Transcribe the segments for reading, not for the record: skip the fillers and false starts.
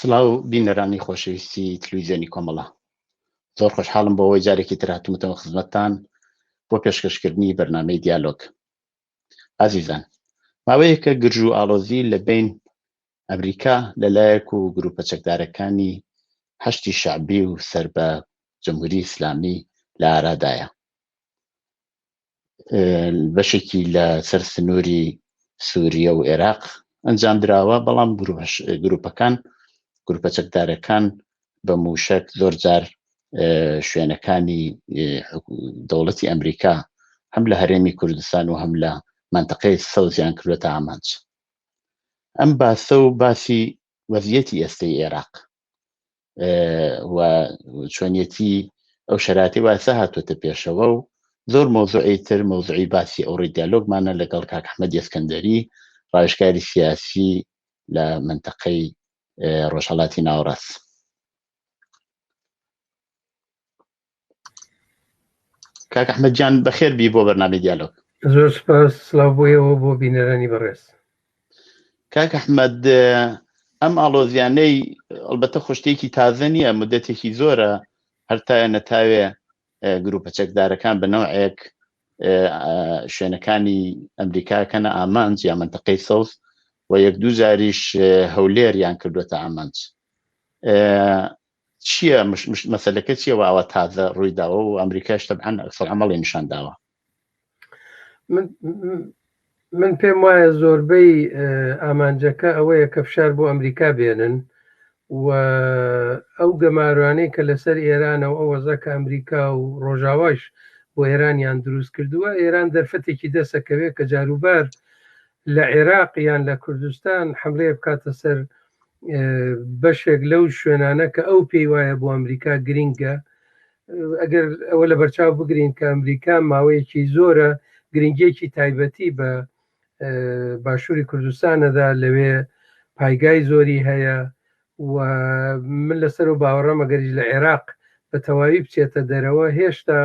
سڵاو بینەرانی خۆشەویستی تلویزیۆنی کۆمەڵە، زۆر خۆشحاڵم بۆ ئەوەی جارێکی تر هاتوومەتەوە خزمەتتان بۆ پێشکەشکردنی بەرنامەی دیالۆگ. ئازیزان، ماوەیەکە گرژ و ئاڵۆزی لە بین ئەمریکا لەلایەک و گروپە چەکدارەکانی هەشتی شەعبی و سەر بە جەمهوری ئیسلامی لە ئارادایە. بەشێکی لە سەر سنووری سووریە و عێراق ئەنجام درراوە، بەڵام گروپە چەکدارەکان بە موشک زۆر جار شوێنەکانی دەوڵەتی ئەمریکا هەم لە هەرێمی کوردستان و هەم لە منتەقەی سەوزیان کردوێتە ئامانج. ئەم باسە و باسی وەزیەتی ئێستەی عێراق و چۆنیەتی ئەو شەرایطی واسە هاتوۆتە پێشەوە و زۆر مۆزوعی تر مۆزوعی باسی ئەوڕۆی دیالۆگمانە لەگەڵ کاک ئەحمەدی ئەسکەندەری، ڕاوێژکاری سیاسی لە منتەقەی ڕۆژهەڵاتی ناوەڕاست. کاک ئەحمەدجان بەخێر بی بۆ بەرنامەی دیالۆگ. زۆر سپاس، سڵاو بۆیەوە بۆ بینەرانی بەڕێز. کاک ئەحمەد، ئەم ئاڵۆزیانەی ئەلبەتە خۆشتێکی تازە نییە، مدەتێکی زۆرە هەرتایە نەتاوێ گروپە چەکدارەکان بەنەوەیەک شوێنەکانی ئەمریکاکەنە ئامانج یا منتەقەی سەوز و یەک دوو جاریش هەولێریان کردوێتە ئامانج. چییە مەسەلەکە چییە ئەوە تازە ڕووی داوە و ئەمریکاش تەبعەن عەمەڵی نیشان داوە؟ من پێم وایە زۆربەی ئامانجەکە ئەوەیە کە فشار بۆ ئەمریکا بێنن و ئەو گەماروانەی کە لەسەر ئێرانە و ئەو وەزە کە ئەمریکا و ڕۆژاواش بۆ ئێرانیان دروست کردووە، ئێران دەرفەتێکی دەسەکەوێت کە جاروبار لە عێراق یان لە کوردستان حملەیە بکاتە سەر بەشێک لەو شوێنانە کە ئەو پێی وایە بۆ ئەمریکا گرینگە. ئەگەر ئەوە لە بەرچاو بگرین کە ئەمریکا ماوەیەکی زۆرە گرنگێکی تایبەتی بە باشووری کوردستانەدا، لەوێ پایگای زۆری هەیە و من لەسەر و باوەڕەم ئەگەریش لە عێراق بە تەواوی بچێتە دەرەوە، هێشتا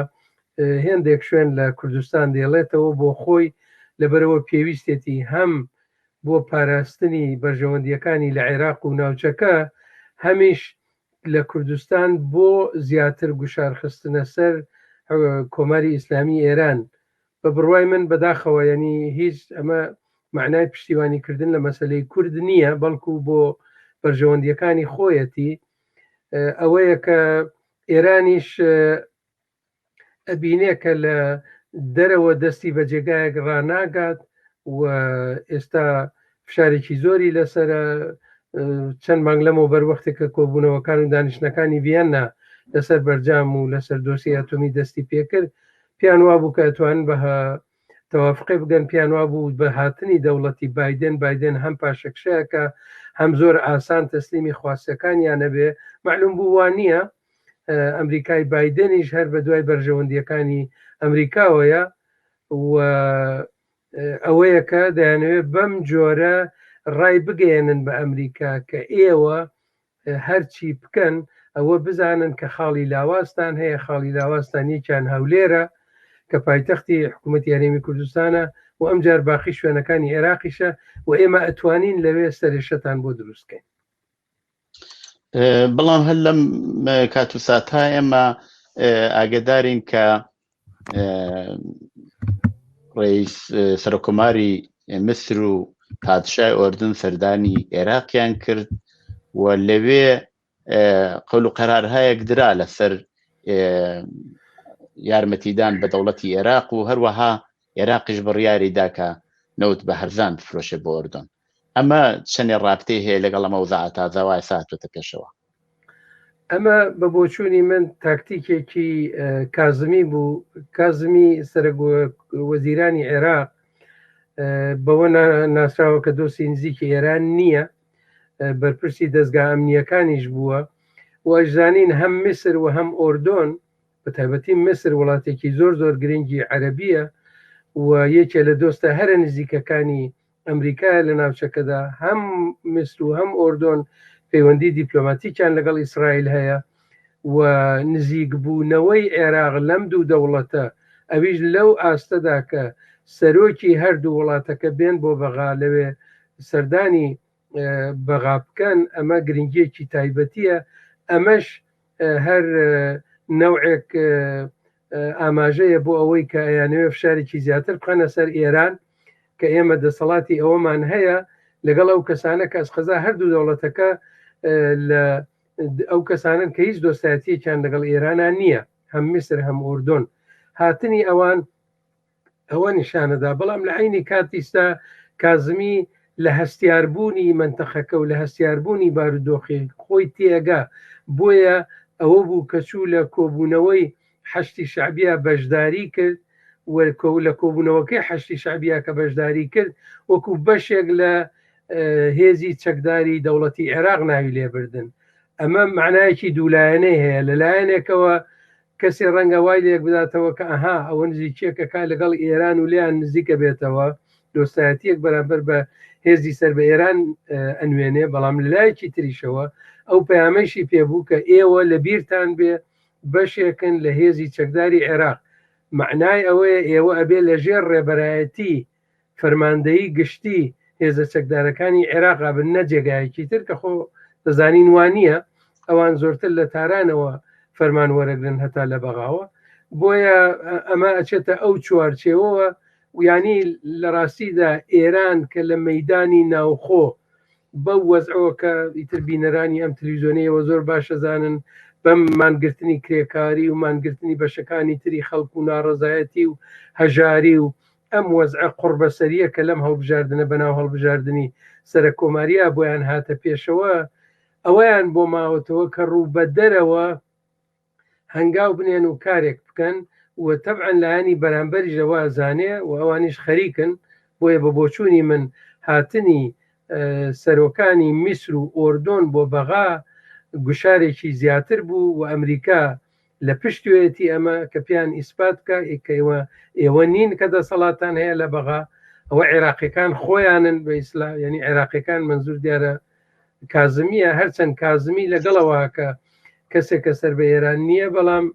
هێندێک شوێن لە کوردستان دێڵێتەوە بۆ خۆی لەبەرەوە پێویستێتی هەم بۆ پاراستنی بەرژەوەندیەکانی لە عێراق و ناوچەکە، هەمیش لە کوردستان بۆ زیاتر گوشارخستنە سەر کۆماری ئیسلامی ئێران. بە بڕوای من بەداخەوە ینی هیچ ئەمە معنای پشتیوانیکردن لە مەسلەی کورد نییە، بەڵکو بۆ بەرژەوەندیەکانی خۆیەتی ئەوەیە کە ئێرانیش ئەبینێ کە لە دەرەوە دەستی بە جێگایەک ڕناگات و ئێستا فشارێکی زۆری لەسرە. چەند مانگ لەمەوە بەروەختێکە کۆبوونەوەکان و دانیشتەکانی ڤیەننا لەسەر بەرجام و لەسەر دۆسی ئەتۆمی دەستی پێکرد، پیان وابوو کە ئەتوانن بە تەوافقی بگەن، پیان وابوو بە هاتنی دەوڵەتی بایدن هەم پاشەکشەیەکە هەم زۆر ئاسان تەسلیمی خواستەکانیان نەبێ. معلوم بوو وانە ئەمریکای بایدنیش هەر بە دوای بەرژەوەندیەکانی ئەمریکاوەیە و ئەوەیە کە دەیانەوێت بەم جۆرە ڕای بگەێنن بە ئەمریکا کە ئێوە هەرچی بکەن ئەوە بزانن کە خاڵی لاوازتان هەیە. خاڵی لاوازتان یەکیان هەولێرە کە پایتەختی حکوومەتی هەرێمی کوردستانە و ئەمجار باقی شوێنەکانی عێراقیشە و ئێمە ئەتوانین لەوێ سەرێشەتان بۆ دروستکەین. بەڵام هەر لەم کات و ساتا ئێمە ئاگدارین کە ڕئیس سەرۆکۆماری میسر و پادشای ئۆردن سەردانی عێراقیان کرد و لەوێ قەول و قەرارهایەک درا لەسەر یارمەتیدان بە دەوڵەتی عێراق و هەروەها عێراقیش بڕیاری دا کە نەوت بە هەرزان بفرۆشێ بۆ ئۆردن. ئەمە چەندێ ڕابطەی هەیە لەگەڵ ئەمە وەزعە تازەوای ساتوێتە پێشەوە؟ ئەمە بە بۆچوونی من تاکتیکێکی کازمی بوو. کازمی سەرۆکوەزیرانی عێراق بەوە ناسراوە کە دۆسی نزیکی ئێران نییە، بەرپرسی دەستگا ئەمنیەکانیش بووە و ئەژزانین هەم میسر و هەم ئۆردۆن، بە تایبەتی میسر وڵاتێکی زۆر گرنگی عەرەبیە و یەکێ لە دۆستە هەرە نزیکەکانی ئەمریکا لە ناوچەکەدا. هەم میسر و هەم ئۆردۆن پەیوەندی دیپلۆماتیکیان لەگەڵ ئیسرائیل هەیە و نزیک بوونەوەی عێراق لەم دوو دەوڵەتە ئەویش لەو ئاستەدا کە سەرۆکی هەردوو وڵاتەکە بێن بۆ بەغا لەوێ سەردانی بەغا بکەن ئەمە گرنگیەکی تایبەتیە ئەمەش هەر نەوعێک ئاماژەیە بۆ ئەوەی کە ئەیانەوێ فشارێکی زیاتر بخەنە سەر ئێران کە ئێمە دەسەڵاتی ئەوەمان هەیە لەگەڵ ئەو کەسانە کە ئەسقەزا هەردوو دەوڵەتەکە لە ئەو کەسانن کە هیچ دۆستایەتیەکیان لەگەڵ ئێرانان نییە هەم میسر هەم ئوردن هاتنی ئەوان ئەوە نیشانەدا بەڵام لە عینی کاتیستا کازمی لە هەستیاربوونی منتەخەکە و لە هەستیاربوونی بارودۆخی خۆی تێگا بۆیە ئەوە بوو کە چوو لە کۆبوونەوەی حەشتی شعبیە بەشداری کرد لە کۆبوونەوەکەی حەشتی شعبیە کە بەشداری کرد وەکو بەشێک لە هێزی چەکداری دەوڵەتی عێراق ناوی لێبردن ئەمە معنایەکی دوولایەنەی هەیە لەلایەنێکەوە کەسی ڕەنگە وای لێک بداتەوە کە ئەها ئەوە نزیکێکە کا لەگەڵ ئێران و لیان نزیکە بێتەوە دۆستایەتیەک بەرامبەر بە هێزی سەر بە ئێران ئەنوێنێ بەڵام لەلایەکی تریشەوە ئەو پەیامەشی پێبوو کە ئێوە لە بیرتان بێ بەشێکن لە هێزی چەکداری عێراق معنای ئەوەیە ئێوە ئەبێ لە ژێر ڕێبەرایەتی فەرماندەیی گشتی هێزە چەکدارەکانی عێراقا بن نەجێگایەکی تر کە خۆ دەزانین وانە ئەوان زۆرتر لە تارانەوە فەرمان وەرەگرن هەتا لە بەغاوە بۆیە ئەمە ئەچێتە ئەو چوارچێوەوە ینی لە ڕاستیدا ئێران کە لە مەیدانی ناوخۆ بەو وەزعەوە کە ئیتر بینەرانی ئەم تەلەڤیزیۆنەیەوە زۆر باشەزانن بەم مانگرتنی کرێکاری و مانگرتنی بەشەکانی تری خەڵک و ناڕەزایەتی و هەژاری و ئەم وەزعە قوربەسەریە کە لەم هەڵبژاردنە بەناو هەڵبژاردننی سەرە کۆماریە بۆیان هاتە پێشەوە ئەوەیان بۆ ماوەتەوە کە ڕوو بە دەرەوە هەنگاو بنێن و کارێک بکەن و تەبعەن لایەنی بەرامبەری ژەوا زانێ و ئەوانیش خەریکن بۆیە بە بۆچوونی من هاتنی سەرۆکانی میسر و ئۆردۆن بۆ بەغا گوشارێکی زیاتر بوو و ئەمریکا لە پشتوێتی ئەمە کە پیان ئیسپات بکە ئێوە نین کە دەسەڵاتان هەیە لە بەغا ئەوە عێراقیەکان خۆیانن بە ئیسلام ینی عێراقیەکان منزور دیارە کازمیە هەرچەند کازمی لەگەڵەوە کە کەسێکە سەر بە ئێران نییە بەڵام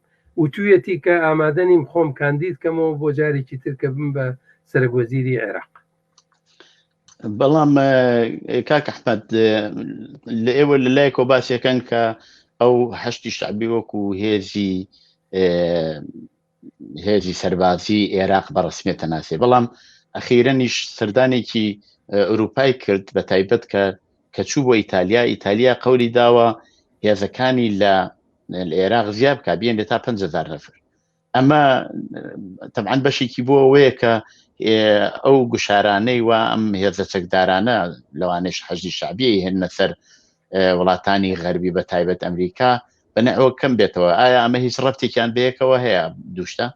وتویەتی کە ئامادەنیم خۆم کاندید کەمەوە بۆ جارێکی ترکە بم بە سەرۆکوەزیری عێراق بەڵام کاک ئەحمەد لە ئێوە لە لای کۆباسیەکەن کە ئەو هەشتی شعبی وەکو هێزی سەربازی عێراق بەڕسمیەتە ناسێ بەڵام ئەخیرەنیش سەردانێکی ئەوروپای کرد بە تایبەت کە چوو بۆ ئیتالیا قەولی داوە هێزەکانی لە عێراق زیاب کا بێنێت تا 5,000 نەفر ئەمە تەبعەن بەشێکی بۆ ئەوەیە کە ئەو گوشارانەی و ئەم هێزە چەکدارانە لەوانش حەشتی شعبی هێنە سەر وڵاتانی غەربی بە تایبەت ئەمریکا بەنەوە کەم بێتەوە ئایا ئەمە هیچ ڕەبتێکیان بەیەکەوە هەیە دووشتە؟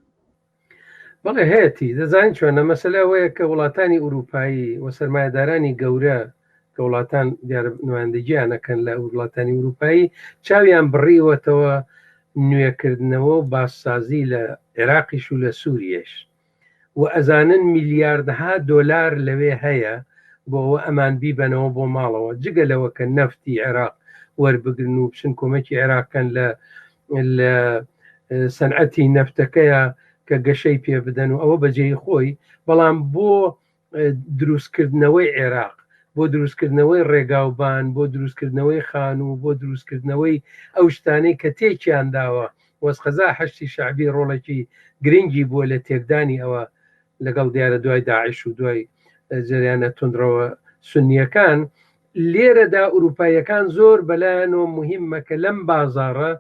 بەڵێ هەیەی دەزانین چۆنە مەسەلە ئەوەیە کە وڵاتانی ئوروپایی و سەرمایه‌دارانی گەورە کە وڵاتان دیارە نمایندەگییانەکەن لە وڵاتانی ئوروپایی چاویان بڕیوەتەوە نوێکردنەوە و باسسازی لە عێراقیش و لە سووریەش و ئەزانن میلیاردها دۆلار لەوێ هەیە بۆ ئەوە ئەمان بیبەنەوە بۆ ماڵەوە جگە لەوە کە نەفتی عێراق وەربگرن و بچن کۆمەکی عێراقکەن لە سەنعەتی نەفتەکەیە کە گەشەی پێ بدەن و ئەوە بەجێی خۆی بەڵام بۆ دروستکردنەوەی عێراق بۆ دروستکردنەوەی ڕێگاوبان بۆ دروستکردنەوەی خان و بۆ دروستکردنەوەی ئەو شتانەی کە تێکیان داوە وەسخەزا حەشتی شعبی ڕۆڵێکی گرنگی بووە لە تێکدانی ئەوە لەگەڵ دیارە دوای داعش و دوای جریانە تونندڕەوە سنیەکان لێرەدا ئوروپایەکان زۆر بەلایەنەوە مهمە کە لەم بازاڕە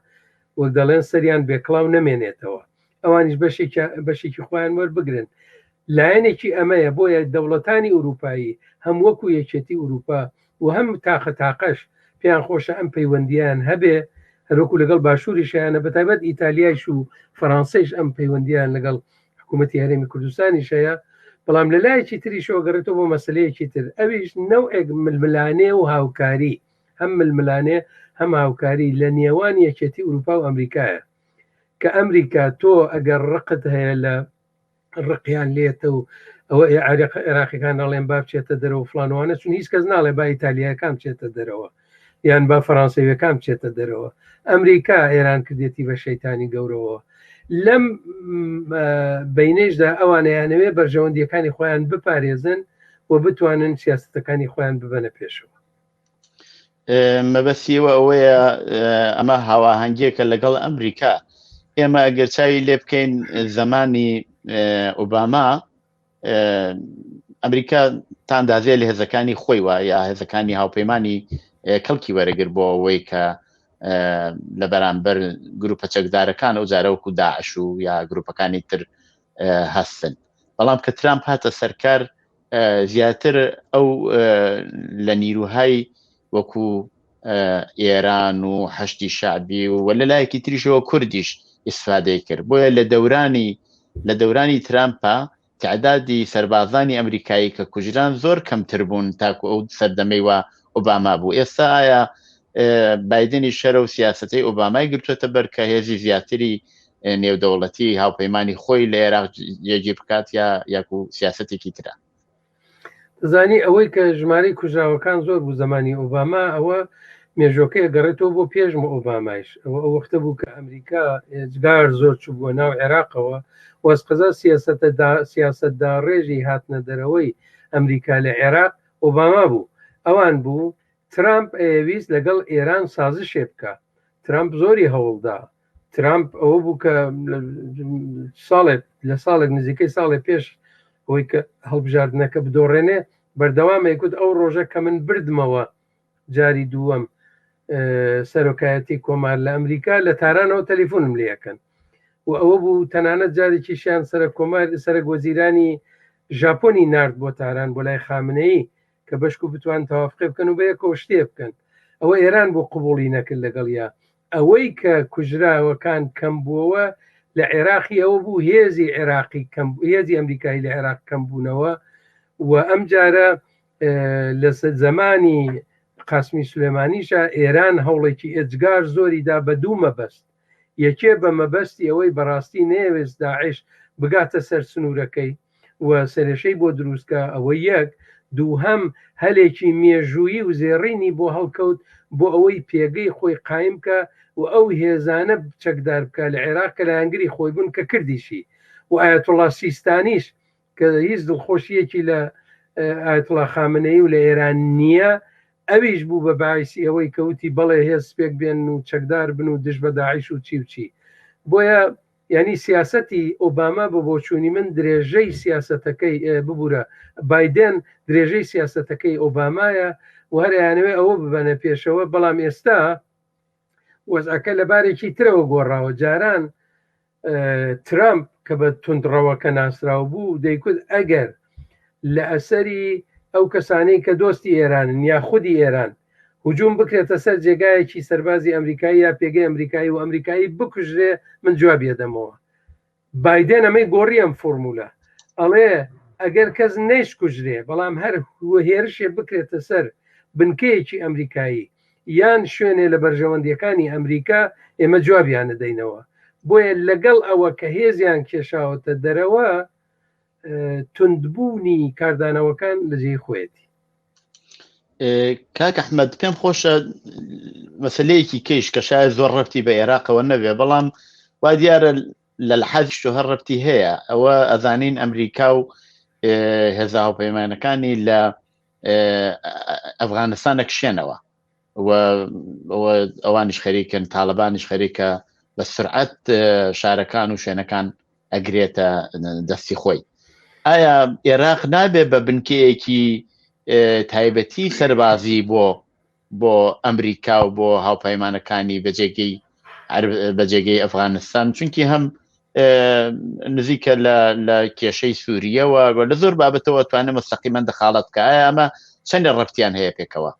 وەک دەڵێن سەریان بێکڵاو نەمێنێتەوە ئەوانیش بەشێکی خۆیان وەربگرن لایەنێکی ئەمەیە بۆیە دەوڵەتانی ئوروپایی هەم وەکو یەکێتی ئوروپا و هەم تاقەش پێیان خۆشە ئەم پەیوەندیان هەبێ هەروەکو لەگەڵ باشووری شایانە بەتایبەت ئیتالیایش و فەڕەنسەیش ئەم پەیوەندیان لەگەڵ حکوومەتی هەرێمی کوردستانی شەیە بەڵام لە لایەکی تریشەوە گەڕێتەوە بۆ مەسلەیەکی تر ئەویش نەوعێک ململانێ و هاوکاری هەم ململانێ هەم هاوکاری لە نێوان یەکێتی ئوروپا و ئەمریکایە کە ئەمریکا تۆ ئەگەر ڕقت هەیە لە ڕقیان لێتە و ئەوە عێراقیەکان ناڵێن با بچێتە دەرەوە فلانوانە چون هیچ کەس ناڵێ با ئیتالیایەکان بچێتە دەرەوە یان با فەڕەنسەویەکان بچێتە دەرەوە ئەمریکا ئێران کردێتی بە شەیتانی گەورەوە لەم بینەشدا ئەوانەیانەوێ بەرژەوەندیەکانی خۆیان بپارێزن و بتوانن سیاستەکانی خۆیان ببەنە پێشەوە مەبەستیەوە ئەوەیە ئەمە هاواهەنگیەکە لەگەڵ ئەمریکا. ئێمە ئەگەر چاوی لێ بکەین زمانی ئۆباما، ئەمریکا تا ئەندازێ لە هێزەکانی خۆی وە یا هێزەکانی هاوپەیمانی کەڵکی وەرەگر بۆ ئەوەی کە لە بەرامبەر گروپە چەکدارەکان ئەو جارەوەکو داعش و یا گروپەکانی تر هەستن. بەڵام کە ترامپ هاتە سەرکار زیاتر ئەو لە نیروهای وەکو ئێران و هەشتی شعبی و لە لایەکی تریشەوە کوردیش ئیسفادەی کرد. بۆیە لە دەورانی ترامپە تعدادی سەربازانی ئەمریکایی کە کوژران زۆر کەمتر بوون تاکو ئەو سەردەمەی وە ئۆباما بوو. ئێستا ئایا بایدنی شەرە و سیاسەتەی ئۆبامای گرتوێتە بەر کە هێزی زیاتری نێودەوڵەتی هاوپەیمانی خۆی لە عێراق جێگیر بکات یاکو سیاسەتێکی ترە؟ زانی ئەوەی کە ژمارەی کوژراوەکان زۆر بوو زمانی ئۆباما، ئەوە مێژۆکەیە گەڕێتەوە بۆ پێشم ئۆبامایش. ئەوە ئەو وەختە بوو کە ئەمریکا ئێجگار زۆر چوو بووە ناو عێراقەوە، وەسقەزا سیاسەتدا ڕێژی هاتنە دەرەوەی ئەمریکا لە عێراق ئۆباما بوو. ئەوان بوو ترامپ ئەویست لەگەڵ ئێران سازشێ بکە. ترامپ زۆری هەوڵدا. ترامپ ئەوە بوو کە لە ساڵێک نزیکەی ساڵێ پێش ئەوەی کە هەڵبژاردنەکە بدۆڕێنێ بەردەوامە یکوت ئەو ڕۆژە کە من بردمەوە جاری دووەم سەرۆکایەتی کۆمار لە ئەمریکا لە تارانەوە تەلیفۆنم لێەکەن و ئەوە بوو تەنانەت جارێکی شیان سەرک وەزیرانی ژاپۆنی نرد بۆ تاران بۆ لای خامنەیی کە بەشک و بتوان تەوافقی بکەن و بەیەکەوە شتێ بکەن. ئەوە ئێران بۆ قبوڵی نەکرد لەگەڵیا. ئەوەی کە کوژراوەکان کەم بووەوە لە عێراقی ئەوە بوو هێزی ئەمریکایی لە عێراق کەم بوونەوە و ئەم جارە لە زمانی قاسمی سولێمانیشە ئێران هەوڵێکی ئێجگار زۆریدا بە دوو مەبەست. یەکێ بە مەبەستی ئەوەی بەڕاستی نێوێت داعش بگاتە سەر سنوورەکەی و سەرێشەی بۆ دروستکە. ئەوە یەک. دووهەم هەلێکی مێژوویی و زێڕینی بۆ هەڵکەوت بۆ ئەوەی پێگەی خۆی قایم کە و ئەو هێزانە چەکدار بکە لە عێراق کە لە هەنگری خۆی بوون کە کردیشی و ئایەتوڵا سیستانیش کە هیچ دڵخۆشیەکی لە ئایەتوڵا خامنەیی و لە ئێران نییە، ئەویش بوو بە باعیسی ئەوەی کەوتی بەڵێ هێز پێک بێن و چەکدار بن و دژ بە داعش و چی و چی. بۆیە یعنی سیاسەتی ئۆباما بە بۆچوونی من درێژەی سیاسەتەکەی ببوورە بایدن درێژەی سیاسەتەکەی ئۆبامایە و هەریانوێ ئەوە ببەنە پێشەوە. بەڵام ئێستا وەزعەکە لە بارێکی ترەوە گۆڕاوە. جاران ترامپ کە بە توندڕەوەکە ناسرااو بوو دەیکوت ئەگەر لە ئەسەری ئەو کەسانەی کە دۆستی ئێرانن یا خودی ئێران هجووم بکرێتە سەر جێگایەکی سەربازی ئەمریکایی یا پێگەی ئەمریکایی و ئەمریکایی بکوژرێ من جوابیە دەمەوە. بایدن ئەمەی گۆڕی ئەم فۆرمولە ئەڵێ ئەگەر کەس نەیش کوژرێ بەڵام هەر هێرشێ بکرێتە سەر بنکەیەکی ئەمریکایی یان شوێنێ لە بەرژەوەندیەکانی ئەمریکا ئێمە جوابیان دەینەوە. بۆیە لەگەڵ ئەوە کە هێزیان کێشاوەتە دەرەوە توندبوونی کاردانەوەکان لە جێی خۆیەتی. کاک ئەحمەد پێم خۆشە مەسلەیەکی کەیش کە شاید زۆر ڕەتی بە عێراقەوە نەبێ بەڵام وا دیارە لە لەحاجشتو هەر ڕەتی هەیە. ئەوە ئەزانین ئەمریکا و هێزە هاوپەیمانەکانی لە ئەفغانستانە کشێنەوە ئەوانیش خەریکن، تاالبانیش خەریکە بە سرعەت شارەکان و شوێنەکان ئەگرێتە دەستی خۆی. ئایا عێراق نابێ بە بنکەیەکی تایبەتی سەربازی بۆ ئەمریکا و بۆ هاوپەیمانەکانی بەجێگەی ئەفغانستان، چونکی هەم نزیکە لە کێشەی سووریەوە لە زۆر بابەتەوە توانێت مستەقیمەن دەخاڵەت بکە. ئایا ئەمە چەندە ڕەفتیان هەیە پێکەوە؟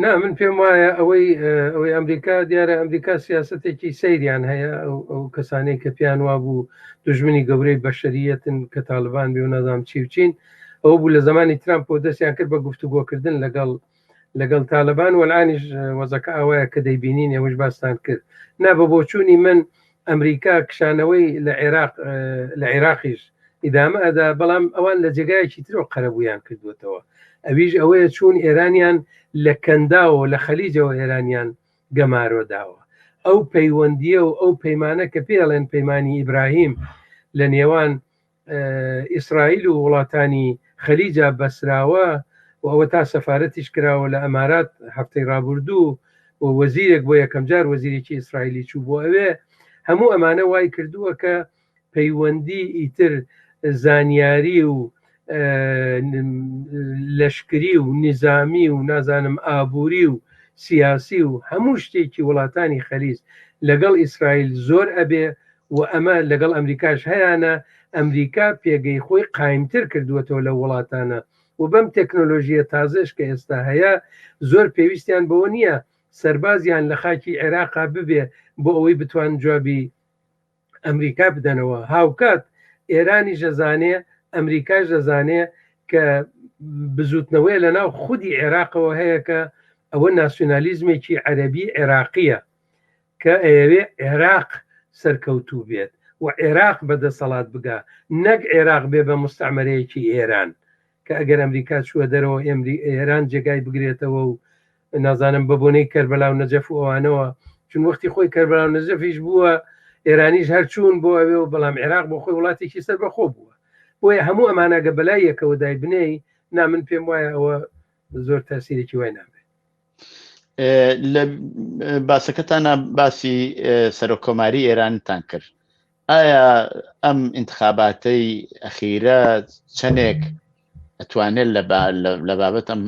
نا من پێم وایە ئەوەی ئەمریکا دیارە ئەمریکا سیاسەتێکی سەیریان هەیە. ئەو کەسانەی کە پیان وا بوو دوژمنی گەورەی بەشەریەتن کە تاالبان بێ و نەزانم چی بچین، ئەوە بوو لە زمانی ترامپ بۆ دەستیان کرد بە گفتوگۆکردن لەگەڵ تاالبان وەلانیش وەزەکە ئەوەیە کە دەیبینین ئێوەش باستان کرد. نا بە بۆچوونی من ئەمریکا کشانەوەی لە عێراقیش ئیدامە ئەدا، بەڵام ئەوان لە جێگایەکی ترەوە قەرەبوویان کردوێتەوە. ئەویش ئەوەیە چوون ئێرانیان لە کەنداوە لە خەلیجەوە ئێرانیان گەمارۆداوە. ئەو پەیوەندیە و ئەو پەیمانە کە پێڵێن پەیمانی ئیبراهیم لە نێوان ئیسرائیل و وڵاتانی خەلیجە بەسراوە و ئەوە تا سەفارەتیش کراوە لە ئەمارات هەفتەی ڕابردوو و وەزیرێک بۆ یەکەم جار وەزیرێکی ئیسرائیلی چوو بۆ ئەوێ هەموو ئەمانە وای کردووە کە پەیوەندی ئیتر زانیاری و لەشکری و نظامی و نازانم ئابووری و سیاسی و هەموو شتێکی وڵاتانی خەلیج لەگەڵ ئیسرائیل زۆر ئەبێ و ئەمە لەگەڵ ئەمریکاش هەیەە ئەمریکا پێگەی خۆی قایمتر کردووەتەوە لە وڵاتانە و بەم تەکنۆلۆژیە تازەش کە ئێستا هەیە زۆر پێویستیان بەوە نییە سەربازیان لە خاکی عێراقا ببێ بۆ ئەوەی بتوان جوابی ئەمریکا بدەنەوە هاوکات ئێرانی ژەزانێ ئەمریکاش دەزانێ کە بزوتنەوەی لە ناو خودی عێراقەوە هەیە کە ئەوە ناسیۆنالیزمێکی عەرەبی عێراقیە کە ئەوێ عێراق سەرکەوتوو بێت و عێراق بەدەسەڵات بگا نەک عێراق بێ بە مستعمەرەیەکی ئێران کە ئەگەر ئەمریکا چووە دەرەوە ئێران جێگای بگرێتەوە و نازانم بەبوونەی کەربەلا و نەجەف و ئەوانەوە چون وەختی خۆی کەربەلا و نەجەفیش بووە ئێرانیش هەرچوون بۆ ئەوێ و بەڵام عێراق بۆ خۆی وڵاتێکی سەر بەخۆ بووە بۆیە هەموو ئەمانەگە بەلای یەکەوە دای بنەی من پێم وایە ئەوە زۆر تاسیرێکی وای نابێت. لە باسەکەتانە باسی سەرۆکۆماری ئێرانتان کرد ئایا ئەم انتخاباتەی ئەخیرە چەندێک ئەتوانێت لە بابەت ئەم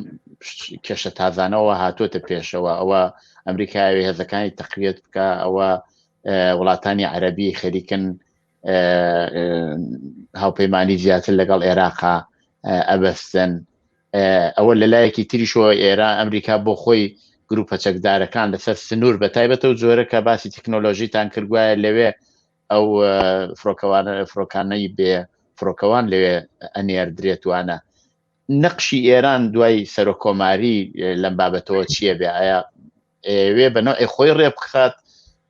کێشە تازانەوە هاتوۆتە پێشەوە ئەوە ئەمریکاوی هێزەکانی تەقویەت بکە ئەوە وڵاتانی عەرەبی خەریکن هاوپەیمانی زیاتر لەگەڵ عێراقا ئەبەستن ئەوە لەلایەکی تریشەوە ئێران ئەمریکا بۆ خۆی گروپە چەکدارەکان لەسەر سنوور بە تایبەتە و جۆرە کە باسی تەکنۆلۆژیتان کردوایە لەوێ ئەو فڕۆکانەی بێ فڕۆکەوان لەوێ ئەنێردرێت وانە نەقشی ئێران دوای سەرۆکۆماری لەم بابەتەوە چییە بێ ئایا ئێوێ بەنەوەی خۆی ڕێ بخات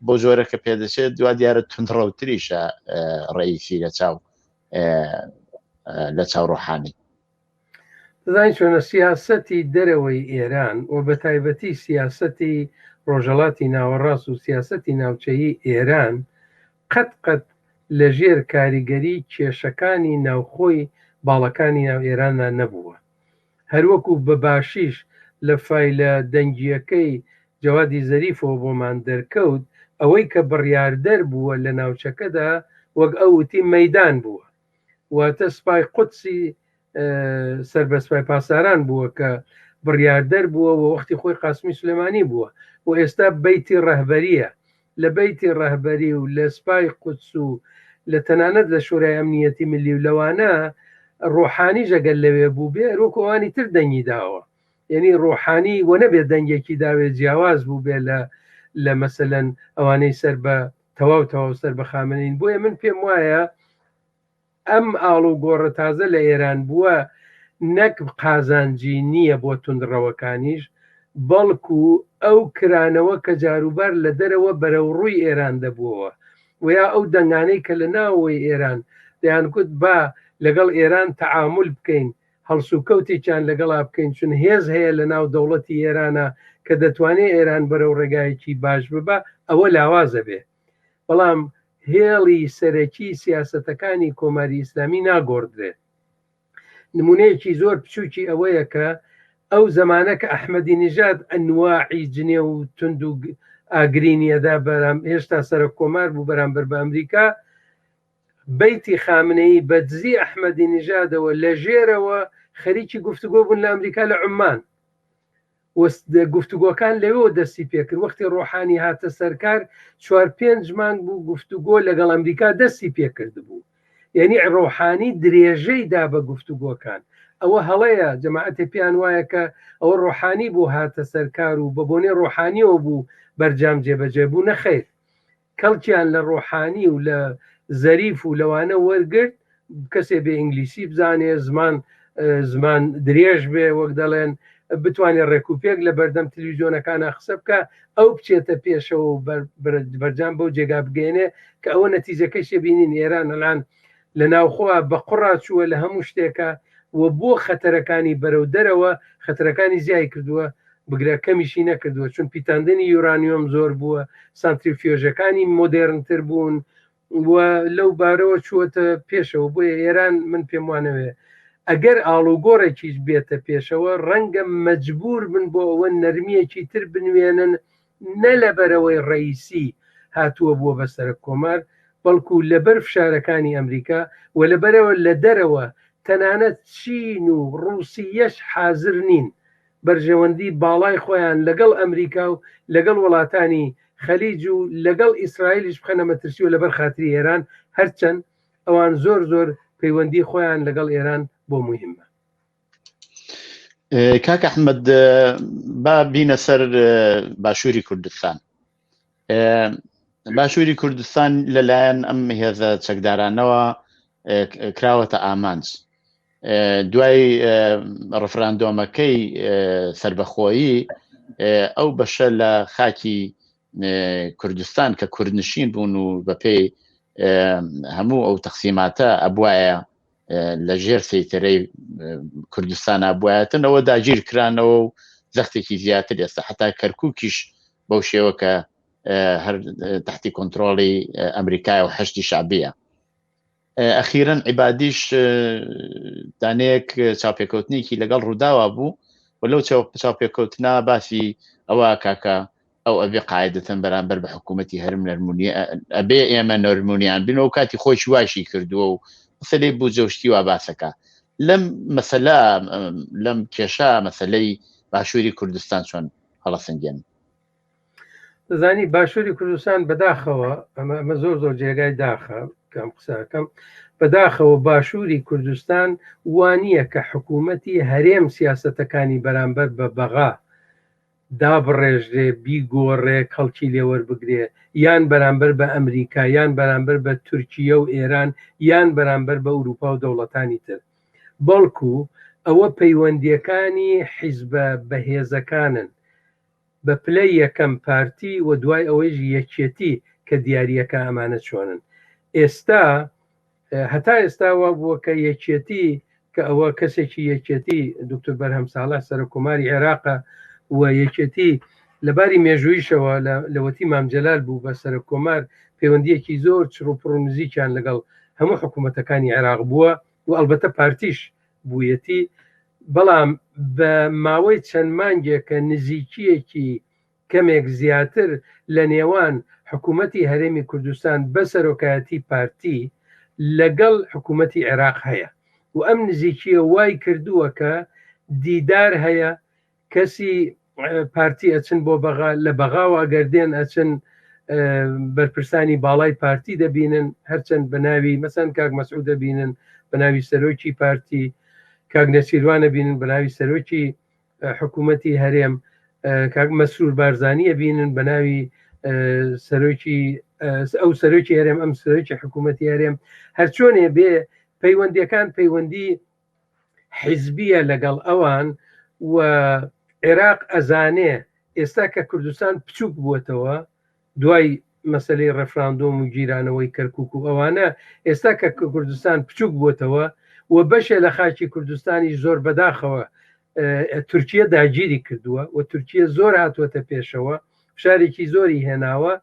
بۆ جۆرە کە پێدەچێت دوا دیارە تونندڕەوتریشە ڕئیسی لە چاو ڕۆحانی دەزانین چۆنە سیاسەتی دەرەوەی ئێران و بە تایبەتی سیاسەتی ڕۆژهەڵاتی ناوەڕاست و سیاسەتی ناوچەیی ئێران قەت لەژێر کاریگەری کێشەکانی ناوخۆی باڵەکانی ناو ئێرانە نەبووە هەروەکو بەباشیش لە فایلە دەنگیەکەی جەوادی زەریفەوە بۆمان دەرکەوت ئەوەی کە بڕیاردەر بووە لە ناوچەکەدا وەک ئەوتی مەیدان بووە واتە سپای قودسی سەربەسپای پاساران بووە کە بڕیاردەر بووە و وەختی خۆی قاسمی سلێمانی بووە و ئێستا بەیتی ڕەهبەریە لە بەیتی ڕەهبەری و لە سپای قودس و لە تەنانەت لە شورای ئەمنیەتی ملی و لەوانە ڕۆحانی ژەگەل لەوێ بوو بێ ڕۆکۆوانی تر دەنگی داوە یعنی ڕۆحانی وە نەبێت دەنگێکی داوێت جیاواز بوو بێ لە مەسەلەن ئەوانەی سەر بە تەواو سەر بە خامنین بۆیە من پێم وایە ئەم ئاڵ و گۆڕە تازە لە ئێران بووە نەک قازانجی نییە بۆ توندڕەوەکانیش بەڵکو ئەو کرانەوە کە جاروبار لە دەرەوە بەرەو ڕووی ئێران دەبووەوە ویا ئەو دەنگانەی کە لە ناوەوەی ئێران دەیانگوت با لەگەڵ ئێران تەعامل بکەین هەڵسوکەوتێکیان لەگەڵا بکەین چون هێز هەیە لە ناو دەوڵەتی ئێرانە کە دەتوانێت ئێران بەرەو ڕێگایەکی باش ببە ئەوە لاوازە بێ بەڵام هێڵی سەرەکی سیاسەتەکانی کۆماری ئیسلامی ناگۆڕدرێت نمونەیەکی زۆر بچووکی ئەوەیە کە ئەو زمانە کە ئەحمەدی نژاد ئەنواعی جنێ و تند و ئاگرینیەدا بەرام هێشتا سەرۆک کۆمار بوو بەرامبەر بە ئەمریکا بەیتی خامنەی بەدزی ئەحمەدی نژادەوە لە ژێرەوە خەریکی گفتوگۆ بوون لە ئەمریکا لە عومان گفتوگۆکان لەوێ دەستی پێکرد وەختی ڕۆحانی هاتە سەرکار 4-5 مانگ بوو گفتوگۆ لەگەڵ ئەمریکا دەستی پێکرد بوو یعنی ڕۆحانی درێژەی دا بە گفتوگۆکان ئەوە هەڵەیە جەماعەتی پیان وایە کە ئەوە ڕۆحانی بوو هاتە سەرکار و بە بۆنێ ڕۆحانیەوە بوو بەرجام جێبەجێ بوو نەخێر کەڵکیان لە ڕۆحانی و لە زەریف و لەوانە وەرگرت کەسێ بێ ئینگلیسی بزانێ زمان درێژ بێ وەک دەڵێن بتوانێت ڕێکوپێک لە بەردەم تەلەڤیزیۆنەکانە قسە بکە ئەو بچێتە پێشەوە و بەرجام بەو جێگا بگەێنێ کە ئەوە نەتیجەکەشی بینین ئێران ئەلان لە ناوخۆوە بەقڕا چووە لە هەموو شتێکە و بۆ خەتەرەکانی بەرەو دەرەوە خەتەرەکانی زیای کردووە بگرەکەمیشی نەکردووە چون پیتاندنی یورانیۆم زۆر بووە سانتریفیۆژەکانی مۆدێرنتر بوون و لەو بارەوە چووەتە پێشەوە بۆیە ئێران من پێم وانەوێ ئەگەر ئاڵوگۆڕێکیش بێتە پێشەوە ڕەنگە مەجبور بن بۆ ئەوە نەرمیەکی تر بنوێنن نە لەبەرەوەی ڕئیسی هاتووە بووە بەسەر کۆمار بەڵکو لەبەر فشارەکانی ئەمریکا و لەبەرەوە لە دەرەوە تەنانەت چین و ڕووسیەش حازر نین بەرژەوەندی باڵای خۆیان لەگەڵ ئەمریکا و لەگەڵ وڵاتانی خەلیج و لەگەڵ ئیسرائیلیش بخەنە مەترسی و لەبەر خاتری ئێران هەرچەند ئەوان زۆر پەیوەندی خۆیان لەگەڵ ئێران بۆ مهمە. کاک ئەحمەد با بینە سەر باشووری کوردستان. باشووری کوردستان لەلایەن ئەم هێزە چەکدارانەوە کراوەتە ئامانج دوای ڕفراندۆمەکەی سربەخۆیی ئەو بەشە لە خاکی کوردستان کە کوردنشین بوون و بەپێی هەموو ئەو تەقسیماتە ئەبوایە لە ژێر سەیتەرەی کوردستان ئابوایەتن ئەوە داگیر کرانەوە و زەختێکی زیاتر ئێستا حتا کەرکووکیش بەو شێوە کە هەر تحتی کۆنتڕۆڵی ئەمریکای و هەشتی شعبیە. ئەخیرەن عیبادیش دانەیەک چاوپێکەوتنێکی لەگەڵ ڕووداوە بوو و لەو چاوپێکەوتنا باسی ئەوە کاکە ئەو ئەبێ قاعدەتەن بەرامبەر بە حکوومەتی هەرم نەرمونی ئەبێ ئێمە نەرمونیان بنەوە کاتی خۆشی واشی کردووە و مەسەلەی بوو جەشتی وا باسەکە لەم مەسەلە لەم کێشە مەسەلەی باشووری کوردستان چۆن هەڵەسەنگێن. دەزانی باشووری کوردستان بەداخەوە ئەمە زۆر جێگای داخە کەم قساکەم بەداخەوە باشووری کوردستان وانییە کە حکوومەتی هەرێم سیاسەتەکانی بەرامبەر بە بەغا دابڕێژرێ بیگۆڕێ کەڵکی لێوەربگرێ یان بەرامبەر بە ئەمریکا یان بەرامبەر بە تورکیە و ئێران یان بەرامبەر بە ئوروپا و دەوڵەتانی تر بەڵکو ئەوە پەیوەندیەکانی حیزبە بەهێزەکانن بە پلەی یەکەم پارتی و دوای ئەوەیش یەکێتی کە دیاریەکە ئەمانە چۆنن. ئێستا هەتا ئێستاوا بووە کە یەکێتی کە ئەوە کەسێکی یەکێتی دکتۆر بەرهەم ساڵح سەرۆکۆماری عێراقە و یەکێتی لەباری مێژوویشەوە لەوەتی مامجەلال بوو بە سەرۆکۆمار پەیوەندیەکی زۆر چڕوپڕ و نزیکیان لەگەڵ هەموو حکوومەتەکانی عێراق بووە و ئەلبەتە پارتیش بوویەتی بەڵام بە ماوەی چەند مانگێکە نزیکیەکی کەمێک زیاتر لە نێوان حکوومەتی هەرێمی کوردستان بە سەرۆکایەتی پارتی لەگەڵ حکوومەتی عێراق هەیە و ئەم نزیکیە وای کردووە کە دیدار هەیە کەسی پارتی ئەچن بۆ بەغا لە بەغاوە گەردێن ئەچن بەرپرسانی باڵای پارتی دەبینن هەرچەند بەناوی مەسەن کاک مەسعود دەبینن بەناوی سەرۆکی پارتی کاک نەسیروانە بینن بەناوی سەرۆکی حکوومەتی هەرێم کاک مەسرور بارزانیە بینن بەناوی سەرۆکی ئەو سەرۆکی هەرێم ئەم سەرۆکی حکوومەتی هەرێم هەرچۆنێ بێ پەیوەندیەکان پەیوەندی حیزبیە لەگەڵ ئەوان و عێراق ئەزانێ ئێستا کە کوردستان بچووک بووەتەوە دوای مەسلەی ڕەفراندۆم و گیرانەوەی کەرکووک و ئەوانە ئێستا کە کوردستان بچووک بووەتەوە و بەشێ لە خاکی کوردستانی زۆر بەداخەوە تورکیە داگیری کردووە و تورکیە زۆر هاتووەتە پێشەوە فشارێکی زۆری هێناوە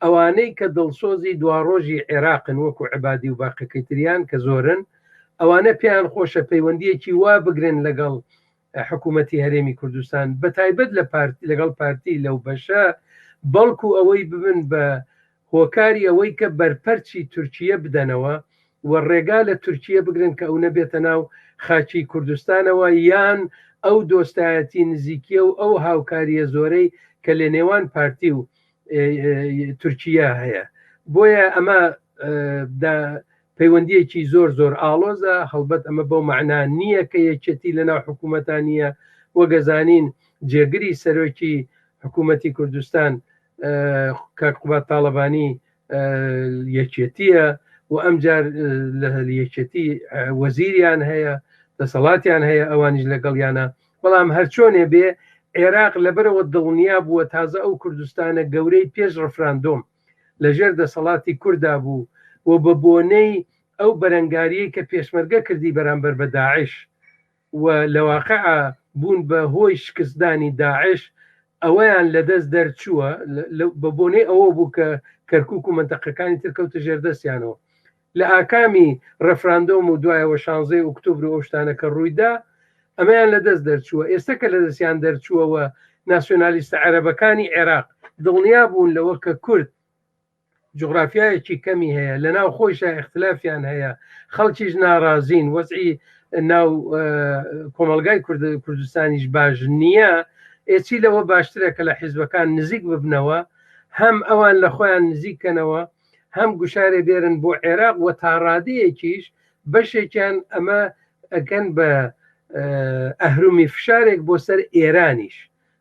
ئەوانەی کە دڵسۆزی دواڕۆژی عێراقن وەکو عیبادی و باقیەکەی تریان کە زۆرن ئەوانە پێیان خۆشە پەیوەندیەکی وا بگرن لەگەڵ حکوومەتی هەرێمی کوردستان بە تایبەت لە پارتی لەگەڵ پارتی لەو بەشە بەڵکو ئەوەی ببن بە هۆکاری ئەوەی کە بەرپەرچی تورکیە بدەنەوە و ڕێگا لە تورکیە بگرن کە ئەو نەبێتە ناو خاچی کوردستانەوە یان ئەو دۆستایەتی نزیکیە و ئەو هاوکاریە زۆرەی کە لە نێوان پارتی و تورکیە هەیە بۆیە ئەمە پەیوەندیەکی زۆر ئاڵۆزە هەڵبەت ئەمە بەو معنaa نییە کە یەکێتی لەناو حکوومەتانیە وەگەزانین جێگری سەرۆکی حکوومەتی کوردستان کاک قوبات تاڵەبانی یەکێتیە و ئەمجار لە یەکێتی وەزیریان هەیە دەسەڵاتیان هەیە ئەوانیش لەگەڵیانە بەڵام هەرچۆنێ بێ عێراق لەبەرەوە دڵنیا بووە تازە ئەو کوردستانە گەورەی پێش ڕفراندۆم لەژێر دەسەڵاتی کووردا بوو و بە بۆنەی ئەو بەرەنگاریەی کە پێشمەرگە کردی بەرامبەر بە داعش و لەواقع بوون بە هۆی شکستدانی داعش ئەوەیان لەدەست دەرچووە بە بۆنەی ئەوە بوو کە کەرکووک و منتەقەکانی تر کەوتە ژێردەستیانەوە لە ئاکامی ڕەفراندۆم و دوایەوە 16 ئۆکتۆبر ئەو شتانە کە ڕوویدا ئەمەیان لە دەست دەرچووە. ئێستا کە لە دەستیان دەرچووەوە ناسیۆنالیستە عەرەبەکانی عێراق دڵنیا بوون لەوە کە کورد جغرافیایەکی کەمی هەیە، لە ناو خۆیشە اختلافیان هەیە، خەڵکیش ناڕازین، وەزعی ناو کۆمەلگای کوردستانیش باش نییە، ئێچی لەوە باشترە کە لە حیزبەکان نزیک ببنەوە، هەم ئەوان لە خۆیان نزیککەنەوە، هەم گوشارێ بێرن بۆ عێراق و تاڕادەیەکیش بەشێکیان ئەمە ئەگەن بە ئەهرومی فشارێک بۆ سەر ئێرانیش،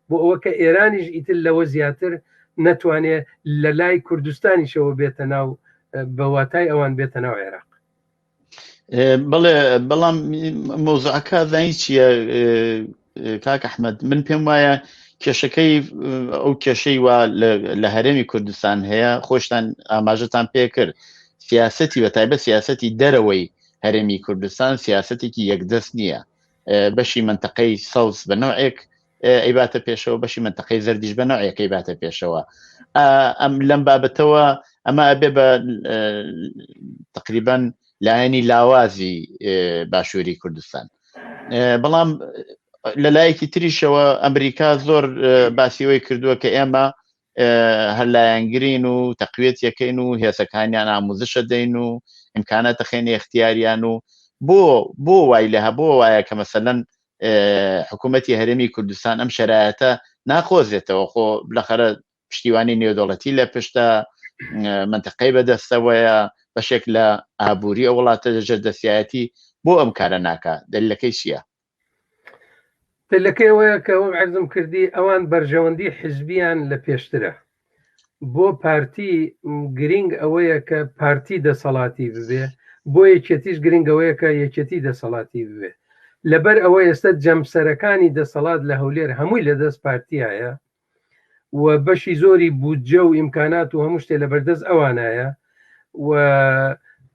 بۆ ئەوە کە ئێرانیش ئیتر لەوە زیاتر نەتوانێت لە لای کوردستانیشەوە بێتە ناو بەواتای ئەوان بێتە ناو عێراق. بەڵێ بەڵام مۆزوعەکە زانی چییە کاک ئەحمەد؟ من پێم وایە کێشەکەی ئەو کێشەی وا لە هەرێمی کوردستان هەیە خۆشتان ئاماژەتان پێ کرد. سیاسەتی بە تایبەت سیاسەتی دەرەوەی هەرێمی کوردستان سیاسەتێکی یەکدەست نییە. بەشی منتەقەی سەوز بە نوعێک ئەیباتە پێشەوە، بەشی منتەقەی زەردیش بە نوعێک ئەیباتە پێشەوە. ئەم لەم بابەتەوە ئەمە ئەبێ بە تقریبان لایەنی لاوازی باشووری کوردستان. بەڵام لە لایەکی تریشەوە ئەمریکا زۆر باسیەوەی کردووە کە ئێمە هەر لایەنگرین و تەقویەت یەکەین و هێزەکانیان ئاموزشە دەین و ئیمکاناتە خێنی اختیاریان و بۆ وای لە هەبووە وایە کە مەسەلەن حکوومەتی هەرێمی کوردستان ئەم شەرایەتە ناخۆزێتەوە. خۆ بلەخەرە پشتیوانی نێودەوڵەتی لە پشتە منتەقەی بەدەستەوەیە، بەشێک لە ئابووری ئەو وڵاتە ژەردەسیایەتی بۆ ئەم کارە ناکە. دلیلەکەی چییە؟ دلیلەکەیەوەیە کە ئەوم عەرزم کردی ئەوان بەرژەوەندی حیزبیان لە پێشترە. بۆ پارتی گرنگ ئەوەیە کە پارتی دەسەڵاتی ببێ، بۆ یەکێتیش گرنگەوەیە کە یەکێتی دەسەڵاتی ببێ. لەبەر ئەوە ئێستا جەمسەرەکانی دەسەڵات لە هەولێر هەمووی لەدەست پارتیایە و بەشی زۆری بودجە و ئیمکانات و هەموو شتێ لە بەردەست ئەوانایە و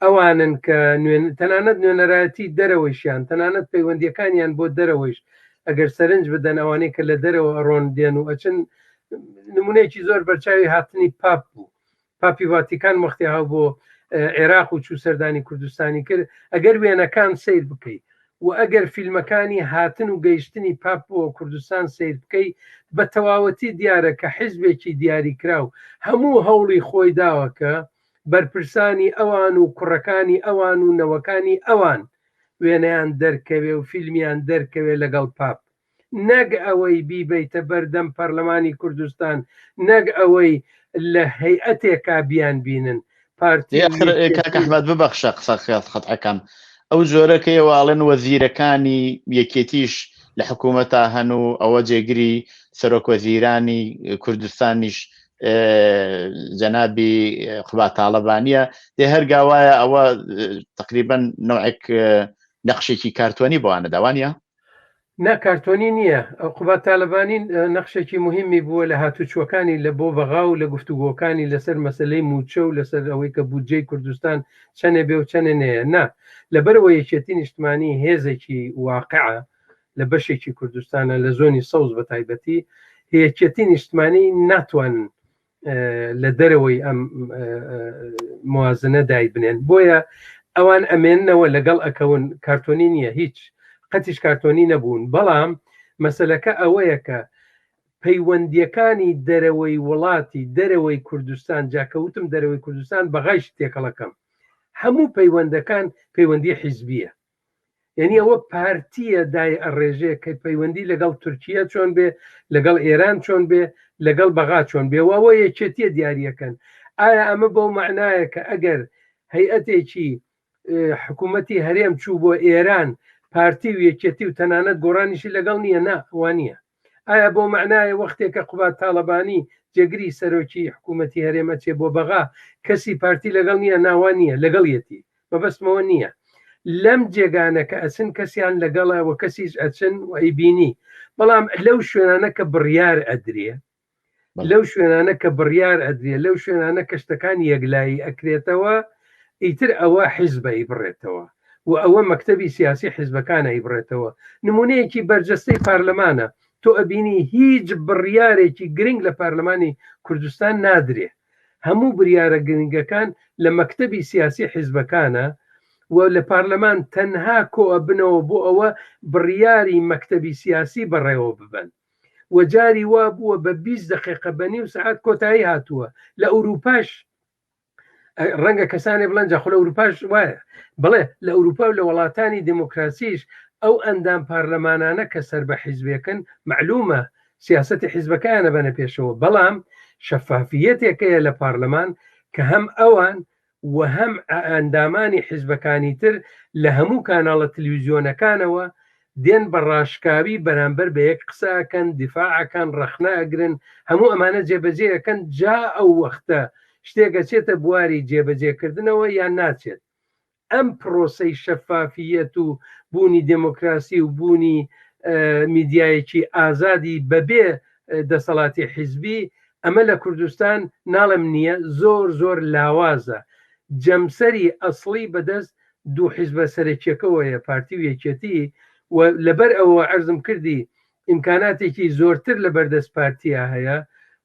ئەوانن کە تەنانەت نوێنەرایەتی دەرەوەیشیان، تەنانەت پەیوەندیەکانیان بۆ دەرەوەیش ئەگەر سەرنج بدەن ئەوانەی کە لە دەرەوە ڕۆن دێن و ئەچن. نمونەیەکی زۆر بەرچاوی هاتنی پاپ بوو. پاپی ڤاتیکان وەختی هاو بۆ عێراق و چوو سەردانی کوردستانی کرد. ئەگەر وێنەکان سیر بکەیت و ئەگەر فیلمەکانی هاتن و گەیشتنی پاپ بۆ کوردستان سیر بکەیت، بە تەواوەتی دیارە کە حیزبێکی دیاریکراو هەموو هەوڵی خۆی داوە کە بەرپرسانی ئەوان و کوڕەکانی ئەوان و نەوەکانی ئەوان وێنەیان دەرکەوێ و فیلمیان دەرکەوێ لەگەڵ پاپ، نەک ئەوەی بیبیتە بەردەم پەرلەمانی کوردستان، نەک ئەوەی لە هەیئەتێکا بیان بینن. پارتی کاک ئەحمەد ببەخشە قسە خەتعەکەم، ئەو جۆرەکەیەوە ئاڵێن وەزیرەکانی یەکێتیش لە حکوومەتا هەن و ئەوە جێگری سەرۆک وەزیرانی کوردستانیش جەنابی قوبا تاڵەبانیە. دێ هەرگاوایە ئەوە تقریبەن نوعێک نەخشێکی کارتۆنی بۆوانە داوانە؟ نا کارتۆنی نییە. قوبا تاالبانی نەخشێکی مهمی بووە لە هاتوچوەکانی لە بۆ بەغا و لە گفتوگۆکانی لەسەر مەسلەی موچە و لەسەر ئەوەی کە بودجەی کوردستان چەنێ بێ و چەنە نەیە. نا لەبەرەوە یەکێتی نیشتمانی هێزێکی واقعە لە بەشێکی کوردستانە لە زۆنی سەوز بە تایبەتی هەیەکێتی نیشتمانی ناتوانن لە دەرەوەی ئەم موازنە دای بنێن، بۆیە ئەوان ئەمێننەوە لەگەڵ ئەکەون. کارتۆنی نییە، هیچ قەتیش کارتۆنی نەبوون. بەڵام مەسەلەکە ئەوەیە کە پەیوەندیەکانی دەرەوەی وڵاتی دەرەوەی کوردستان، جاکەوتم دەرەوەی کوردستان بەغایش تێکەڵەکەم، هەموو پەیوەندەکان پەیوەندی حیزبیە. یعنی ئەوە پارتیە دای ئەڕێژێ کە پەیوەندی لەگەڵ تورکیا چۆن بێ، لەگەڵ ئێران چۆن بێ، لەگەڵ بەغا چۆن بێ، وەوە یەکێتیە دیاریەکەن. ئایا ئەمە بۆ معنایە کە ئەگەر هەیئەتێکی حکوومەتی هەرێم چوو بۆ ئێران پارتی و یەکێتی و تەنانەت گۆڕانیشی لەگەڵ نییە؟ ناوانە. ئایا بۆ معنایە وەختێکە قوبا تاالبانی جێگری سەرۆکی حکوومەتی هەرێمە چێ بۆ بەغا کەسی پارتی لەگەڵ نییە؟ ناوانە، لەگەڵ یەتی مەبەستمەوە نییە. لەم جێگانە کە ئەچن کەسیان لەگەڵەوە کەسیش ئەچن و ئەیبینی. بەڵام لەو شوێنانە کە بڕیار ئەدرێ، لەو شوێنانە کە بڕیار ئەدرێ، لەو شوێنانە کە شتەکان یەکلایی ئەکرێتەوە، ئیتر ئەوە حیزبی بڕێتەوە و ئەوە مەکتەبی سیاسی حیزبەکانە ئیبڕێتەوە. نمونەیەکی بەرجەستەی پارلەمانە، تۆ ئەبینی هیچ بڕیارێکی گرنگ لە پارلەمانی کوردستان نادرێ، هەموو بریارە گرنگەکان لە مەکتەبی سیاسی حیزبەکانە و لە پارلەمان تەنها کۆ بنەوە بۆ ئەوە بڕیاری مەکتەبی سیاسی بەڕێوە ببن و جاری وا بووە بە 20 دقیقە بە نیو سعات کۆتایی هاتووە لە ئەوروپاش ڕەنگە کەسانی بڵەن جاخۆ لە ئەوروپاش وایە بڵێ لە ئەوروپا و لە وڵاتانی دموکراسیش ئەو ئەندام پارلەمانانە کە سەر بە حیزبەکەن معلومە سیاسەتی حیزبەکانە بەنە پێشەوە بەڵام شەفافیەتێکەیە لە پارلەمان کە هەم ئەوان و هەم ئەندامانی حیزبەکانی تر لە هەموو کاناڵە تەلەڤیزیۆنەکانەوە دێن بە ڕاشکاوی بەرامبەر بە یەک قسەکەن دیفاعەکان ڕەخنە ئەگرن هەموو ئەمانە جێبەجێەکەن جا ئەو وەختە شتێکە چێتە بواری جێبەجێکردنەوە یان ناچێت ئەم پرۆسەی شەفافیەت و بوونی دموکراسی و بوونی میدیایەکی ئازادی بەبێ دەسەڵاتی حیزبی ئەمە لە کوردستان ناڵم نییە زۆر لاوازە جەمسەری ئەسڵی بەدەست دوو حیزبە سەرەکیەکەوەیە پارتی و یەکێتی و لەبەر ئەوە عەرزم کردی ئیمکاناتێکی زۆرتر لە بەردەست پارتیە هەیە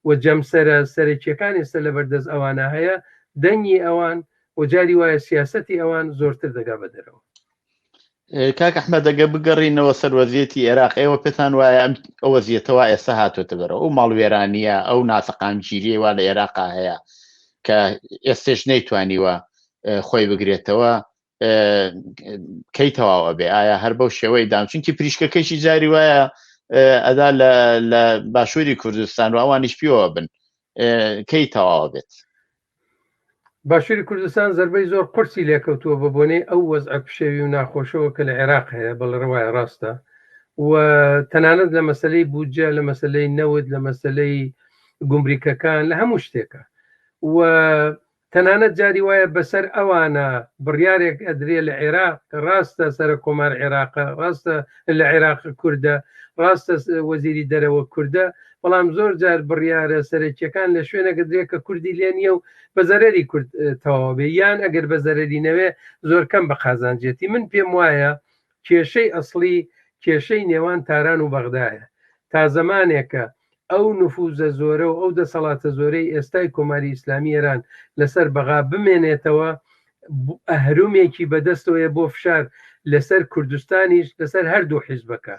و جەمسەرە سەرەکیەکان ئێستا لە بەردەست ئەوانە هەیە دەنگی ئەوان و جاری وایە سیاسەتی ئەوان زۆرتر دەگا بە دەرەوە کاک ئەحمەد دەگە بگەڕینەوە سەر وەزیەتی عێراق ئێوە پێتان وایە ئەو وەزیەتەوە ئێستا هاتوۆتە بەرەوە ئەو ماڵوێرانیە ئەو نافقانگیریە وا لە عێراقا هەیە کە ئێستش نەیتوانیوە خۆی بگرێتەوە کەی تەواوە بێ ئایا هەر بەو شێوەی دام چونکی پریشکەکەیشی جاری وایە ئەدا لە باشووری کوردستان و ئەوانیش پێوە بن کەی تەواوە بێت باشووری کوردستان زەربەی زۆر قورسی لێکەوتووە بە بۆنەی ئەو وەزع پشێوی و ناخۆشەوە کە لە عێراق هەیە بەڵڕەوایە ڕاستە و تەنانەت لە مەسلەی بودجە لە مەسلەی نەود لە مەسلەی گومریکەکان لە هەموو شتێکە و تەنانەت جاری وایە بەسەر ئەوانە بڕیارێک ئەدرێ لە عێراق ڕاستە سەر کۆمار عێراقە ڕاستە لە عێراق کووردە ڕاستە وەزیری دەرەوە کووردە بەڵام زۆر جار بڕیارە سەرەکیەکان لە شوێنەکە درێکە کوردی لێ نییە و بە زەرەری کورد تەواوبێ یان ئەگەر بە زەرەری نەوێ زۆر کەم بە قازانجێتی من پێم وایە کێشەی ئەسڵی کێشەی نێوان تاران و بەغدایە تا زەمانێکە ئەو نفوزە زۆرە و ئەو دەسەڵاتە زۆرەی ئێستای کۆماری ئیسلامی ئێران لەسەر بەغا بمێنێتەوە ئەهرومێکی بەدەستەوەیە بۆ فشار لەسەر کوردستانیش لەسەر هەردوو حیزبەکە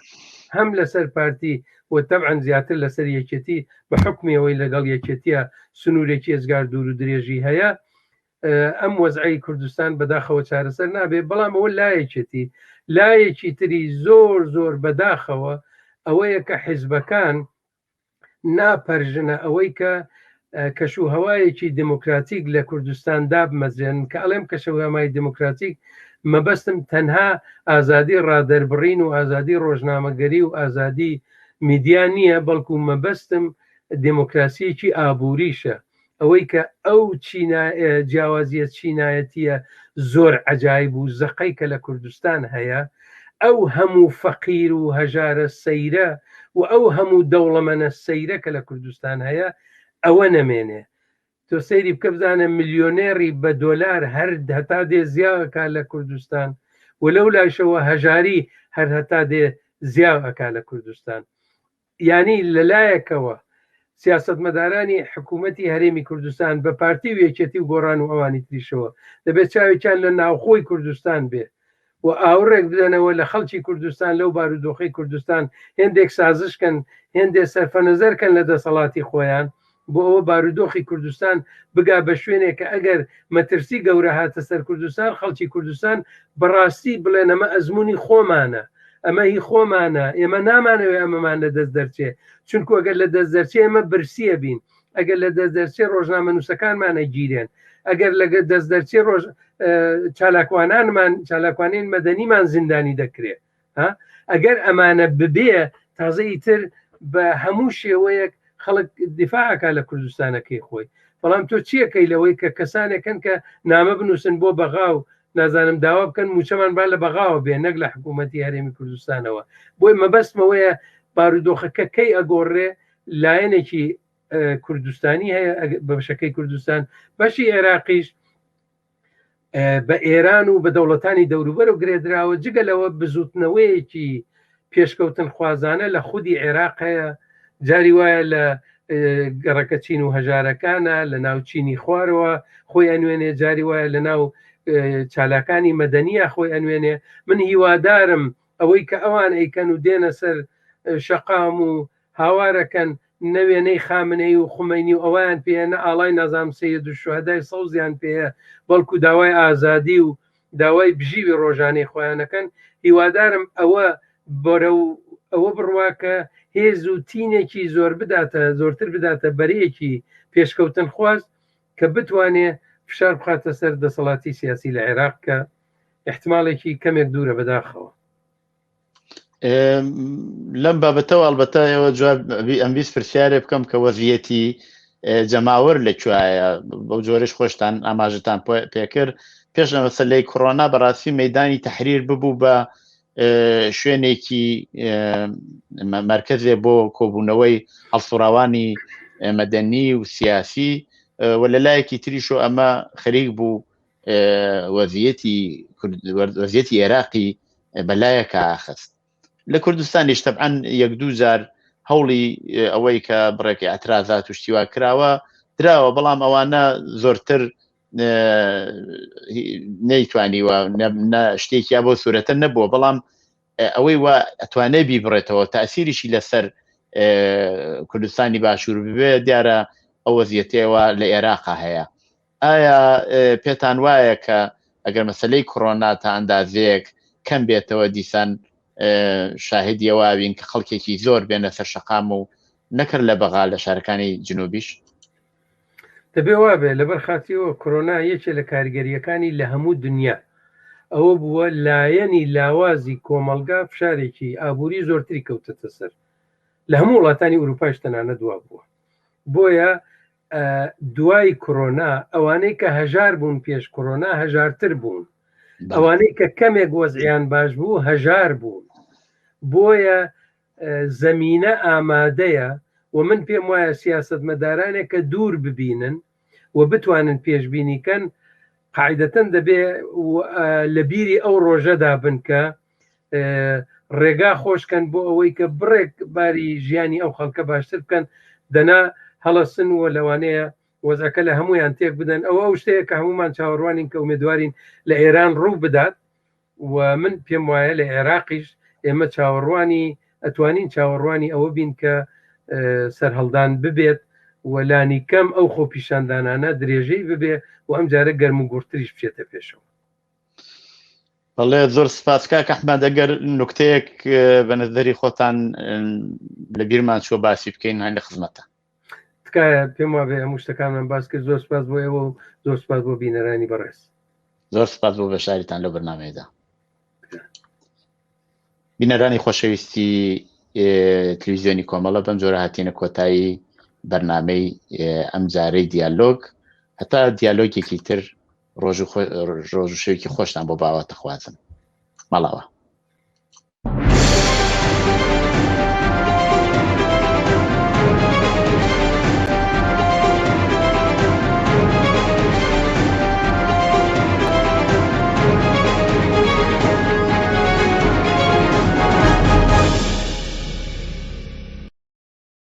هەم لەسەر پارتی و تەبعەن زیاتر لەسەر یەکێتی بە حکمیەوەی لەگەڵ یەکێتیە سنوورێکی ێزگار دوور و درێژی هەیە ئەم وەزعی کوردستان بەداخەوە چارەسەر نابێت بەڵام ئەوە لایەکێتی لایەکی تری زۆر بەداخەوە ئەوەیە کە حیزبەکان ناپەرژنە ئەوەی کە کەشوهەوایەکی دموکراتیک لە کوردستان دابمەزێن کە ئەڵێم کەشوهەمای دموکراتیک مەبەستم تەنها ئازادی ڕادەربڕین و ئازادی ڕۆژنامەگەری و ئازادی میدیا نییە بەڵکو مەبەستم دموکراسیەکی ئابووریشە ئەوەی کە ئەو جیاوازیە چینایەتیە زۆر عەجایب و زەقەی کە لە کوردستان هەیە ئەو هەموو فەقیر و هەژارە سەیرە و ئەو هەموو دەوڵەمەنە سەیرە کە لە کوردستان هەیە ئەوە نەمێنێ تۆ سەیری بکە بزانە میلیۆنێری بە دۆلار هەر هەتا دێ زیاوەکە لە کوردستان و لەو لایشەوە هەژاری هەر هەتا دێ زیاوەکە لە کوردستان یعنی لەلایەکەوە سیاسەتمەدارانی حکوومەتی هەرێمی کوردستان بە پارتی و یەکێتی و گۆڕان و ئەوانی تریشەوە دەبێت چاوێکیان لە ناوخۆی کوردستان بێ و ئاوڕێک بدەنەوە لە خەڵکی کوردستان لەو بارودۆخی کوردستان هێندێک سازشکەن هێندێک سەرفەنەزەرکەن لە دەسەڵاتی خۆیان بۆ ئەوە بارودۆخی کوردستان بگا بە شوێنێک کە ئەگەر مەترسی گەورە هاتە سەر کوردستان خەڵکی کوردستان بەڕاستی بڵێن ئەمە ئەزمموی خۆمانە ئەمە هی خۆمانە ئێمە نامانەوێ ئەمەمان لە دەست دەرچێ چونکو ئەگەر لە دەست دەرچێ ئەمە برسیە بین ئەگەر لە دەست دەرچێ ڕۆژنامە نووسەکانمانە گیرێن ئەگەر لەگە دەست دەرچێ ڕۆژ چالاکوانین مەدەنیمان زیندانی دەکرێت ئەگەر ئەمانە ببێ تازەی تر بە هەموو شێوەیەک خەڵک دیفاعەکە لە کوردستانەکەی خۆی بەڵام تۆ چیەکەی لەوەی کە کەسانێکن کە نامە بنووسن بۆ بەغا و نازانم داوا بکەن موچەمان با لە بەغاوە بێ نەک لە حکوومەتی هەرێمی کوردستانەوە بۆی مەبەستمەوەیە بارودۆخەکە کەی ئەگۆڕێ لایەنێکی کوردستانی هەیە بە بەشەکەی کوردستان بەشی عێراقیش بە ئێران و بە دەوڵەتانی دەوروبەر و گرێدراوە جگە لەوە بزوتنەوەیەکی پێشکەوتن خوازانە لە خودی عێراق هەیە جاری وایە لە گەڕەکە چین و هەژارەکانە لە ناو چینی خوارەوە خۆی ئەنوێنێ، جاری وایە لە ناو چالاکانی مەدەنیە خۆی ئەنوێنێ. من هیوادارم ئەوەی کە ئەوان ئەیکەن و دێنە سەر شەقام و هاوارەکەن نەوێنەی خامنەی و خومەینی و ئەویان پێێنە ئاڵای نازام سید و شوهدای سەوزیان پێەیە، بەڵکو داوای ئازادی و داوای بژیوی ڕۆژانەی خۆیانەکەن. هیوادارم ئەوە بەرە و ئەوە بڕواکە هێز و تینێکی زۆرتر بداتە بەرەیەکی پێشکەوتن خواست کە بتوانێ فشار بخاتە سەر دەسەڵاتی سیاسی لە عێراق کە احتمالێکی کەمێک دوورە بەداخەوە. لەم بابەتەوە ئەڵبەتە ئێوە جواب ئەمویست پرسیارێ بکەم کە وەزیەتی جەماوەر لەکوایە بەو جۆرەش خۆشتان ئاماژتان پێکرد پێش لە مەسەلەی کۆڕۆنا بەڕاستی مەیدانی تەحریر ببوو بە شوێنێکی مرکزێ بۆ کۆبوونەوەی هەڵسوڕاوانی مەدەنی و سیاسی و لە لایەکی تریشۆ ئەمە خەریک بوو وەزیەتی عێراقی بەلایەکە ئاخست. لە کوردستانیش تەبعەن یەک دوو جار هەوڵی ئەوەی کە بڕێکی ئەترازات و شتیوا کراوە دراوە، بەڵام ئەوانە زۆرتر نەیتوانیوە شتێکیا بۆ سوورەتە نەبووە، بەڵام ئەوەی وا ئەتوانێ بیبڕێتەوە تاسیریشی لەسەر کوردستانی باشوور ببێ دیارە ئەو وەزیەتەوە لە عێراقا هەیە. ئایا پێتان وایە کە ئەگەر مەسەلەی کۆڕۆنا تا ئەندازەیەک کەم بێتەوە دیسان شاهدیەوە بین کە خەڵکێکی زۆر بێنە سەر شەقام و نەکرد لە بەغا لە شارەکانی جنوبیش؟ دەبێ وابێ لەبەر خاتیەوە کۆڕۆنا یەکێ لە کاریگەریەکانی لە هەموو دنیا ئەوە بووە لایەنی لاوازی کۆمەلگا فشارێکی ئابووری زۆرتری کەوتەتە سەر لە هەموو وڵاتانی ئوروپاش تەنانە دوا بووە. بۆیە دوای کۆڕۆنا ئەوانەی کە هەژار بوون پێش کۆڕۆنا هەژارتر بوون، ئەوانەی کە کەمێک وەزعیان باش بوو هەژار بوون. بۆیە زەمینە ئامادەیە و من پێم وایە سیاسەتمەدارانێک کە دوور ببینن و بتوانن پێشبینیکەن قاعدەتەن دەبێ لە بیری ئەو ڕۆژەدا بن کە ڕێگا خۆشکەن بۆ ئەوەی کە بڕێک باری ژیانی ئەو خەڵکە باشتر بکەن، دەنا هەڵەسن و لەوانەیە وەزەکە لە هەمویان تێک بدەن. ئەو شتەیە کە هەمومان چاوەڕوانین کە ئومێدوارین لە ئێران ڕوو بدات و من پێم وایە لە عێراقیش ئێمە ئەتوانین چاوەڕوانی ئەوە بین کە سەرهەڵدان ببێت و لانی کەم ئەو خۆ پیشاندانانە درێژەی ببێ و ئەم جارە گەرم و گورتریش بچێتە پێشەوە. بەڵێ زۆر سپاس کاک ئەحمەد، ئەگەر نوکتەیەک بە نەزەری خۆتان لە بیرمان چوە باسی بکەین هەن لە خزمەتە. تکایە پێم وابێ هەموو شتەکانمان باس کرد. زۆر سپاس بۆ ئێوە و زۆر سپاس بۆ بینەرانی بەڕێز. زۆر سپاس بۆ بەشاریتان لە بەرنامەیەدا. بینەرانی خۆشەویستی تەلەڤیزیۆنی کۆمەڵە بەم جۆرە هاتینە کۆتایی بەرنامەی ئەم جارەی دیالۆگ. هەتا دیالۆگێکی تر ڕۆژ و شەوێکی خۆشتان بۆ باواتە خوازم. مەڵاوە.